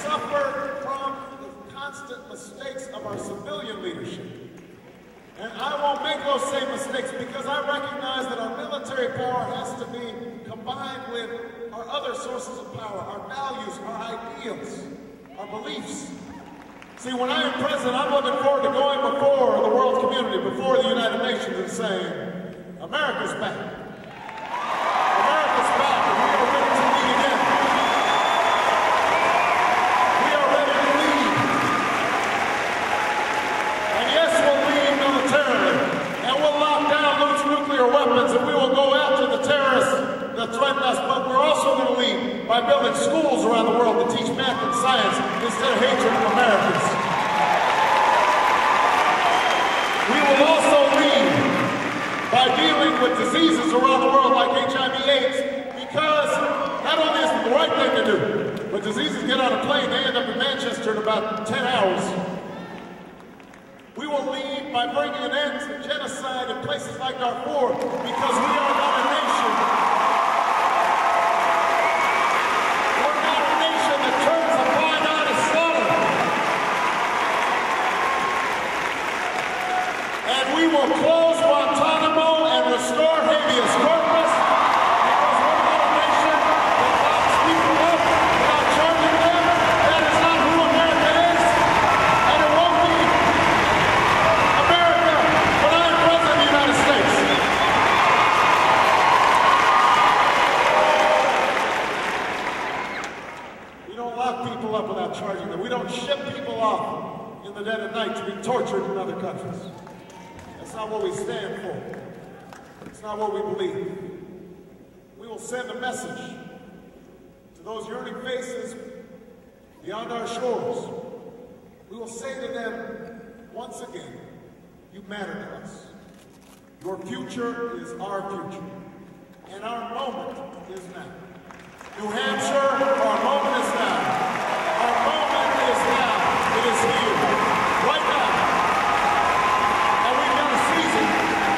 suffered from the constant mistakes of our civilian leadership. And I won't make those same mistakes because I recognize that our military power has to be combined with our other sources of power, our values, our ideals, our beliefs. See, when I am president, I'm looking forward to going before the world community, before the United Nations and saying, America's back. America's back, and we are ready to lead again. We are ready to lead. And yes, we'll lead militarily, and we'll lock down loose nuclear weapons, and we will go after the terrorists that threaten us, but we're also going to lead by building schools around the world that teach math and science instead of hatred of Americans. We will also lead by dealing with diseases around the world like HIV/AIDS, because not only is it the right thing to do, but diseases get on a plane, they end up in Manchester in about 10 hours. We will lead by bringing an end to genocide in places like Darfur, because we are not a nation. We're not a nation that turns a blind eye to slaughter. And we will close Guantanamo and restore habeas corpus, because we're not a nation that locks people up without charging them. That is not who America is, and it won't be America when I am president of the United States. We don't lock people up without charging them. We don't ship people off in the dead of night to be tortured in other countries. That's not what we stand for. It's not what we believe. We will send a message to those yearning faces beyond our shores. We will say to them, once again, you matter to us. Your future is our future, and our moment is now. New Hampshire, our moment is now. Our moment is now. It is here, right now. And we've got to seize it.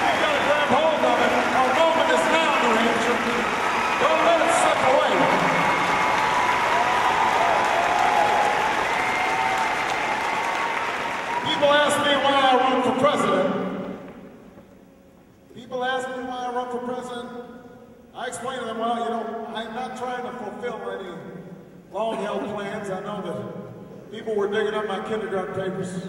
We've got to grab hold of it. Our moment is now, New Hampshire. Don't let it slip away. People ask me why I run for president. People ask me why I run for president. I explain to them, well, you know, I'm not trying to fulfill any long-held plans. I know that people were digging up my kindergarten papers.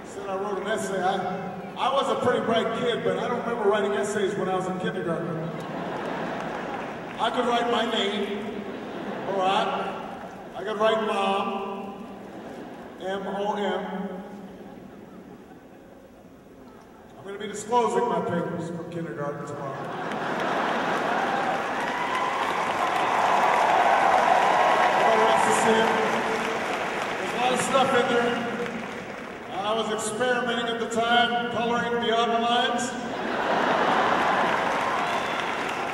Said I wrote an essay. I was a pretty bright kid, but I don't remember writing essays when I was in kindergarten. I could write my name, all right. I could write Mom, M-O-M. I'm going to be disclosing my papers from kindergarten tomorrow. All the rest is in. There's a lot of stuff in there. I was experimenting at the time, coloring beyond the lines.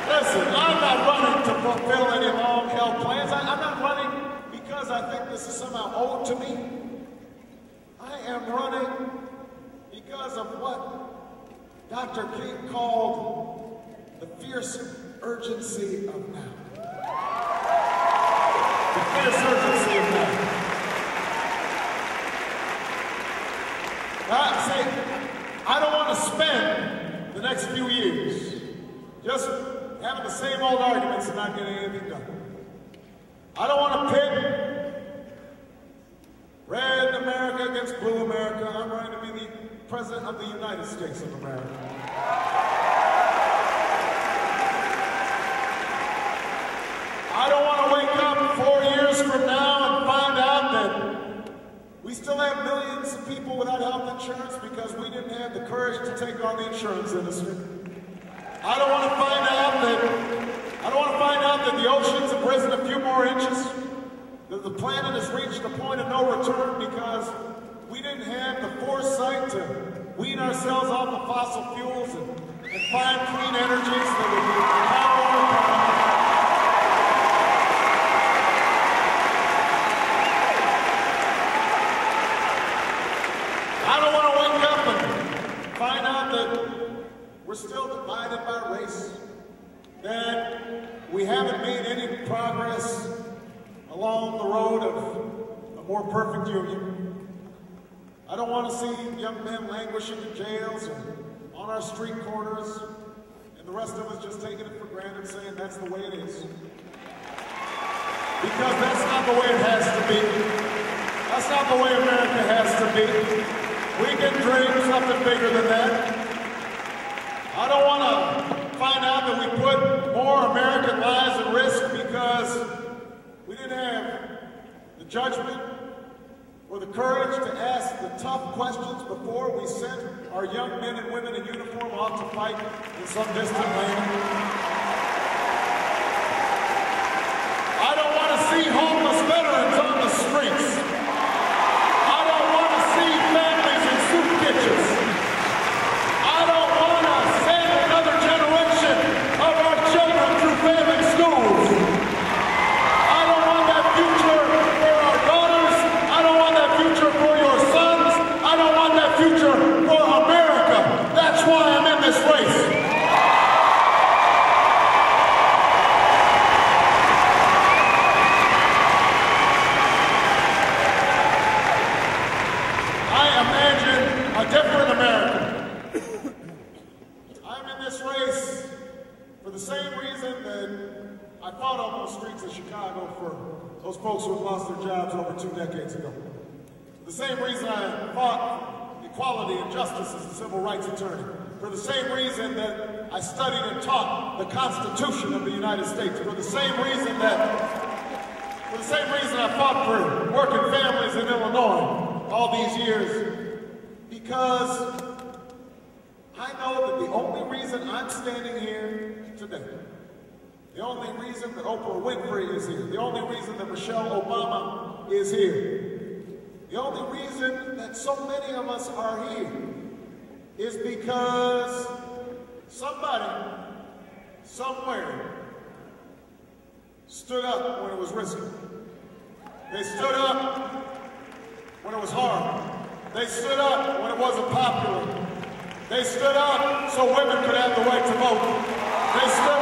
Listen, I'm not running to fulfill any long-held plans. I'm not running because I think this is somehow owed to me. I am running because of what Dr. King called the fierce urgency of now. The fierce urgency of now. I don't want to spend the next few years just having the same old arguments and not getting anything done. I don't want to pit red America against blue America. I'm ready to be the President of the United States of America. I don't want to wake up 4 years from now and find out that we still have millions of people without health insurance because we didn't have the courage to take on the insurance industry. I don't want to find out that the oceans have risen a few more inches, that the planet has reached a point of no return because we didn't have the foresight to wean ourselves off of fossil fuels and find clean energies that would power our economy. I don't want to wake up and find out that we're still divided by race, that we haven't made any progress along the road of a more perfect union. I don't want to see young men languishing in jails and on our street corners, and the rest of us just taking it for granted, saying that's the way it is. Because that's not the way it has to be. That's not the way America has to be. We can dream something bigger than that. I don't want to find out that we put more American lives at risk because we didn't have the judgment or the courage to ask the tough questions before we sent our young men and women in uniform off to fight in some distant land. I don't want to see homeless veterans on the streets. I don't want to see families in soup kitchens. I don't want to send another generation of our children through failing schools. I don't want that future for our daughters. I don't want that future for your sons. I don't want that future for America. That's why I'm in this race. A different America. I'm in this race for the same reason that I fought on those streets of Chicago for those folks who had lost their jobs over 2 decades ago. The same reason I fought equality and justice as a civil rights attorney. For the same reason that I studied and taught the Constitution of the United States. For the same reason I fought for working families in Illinois all these years. Because I know that the only reason I'm standing here today, the only reason that Oprah Winefrey is here, the only reason that Michele Obama is here, the only reason that so many of us are here is because somebody, somewhere, stood up when it was risky. They stood up when it was hard. They stood up when it wasn't popular. They stood up so women could have the right to vote. They stood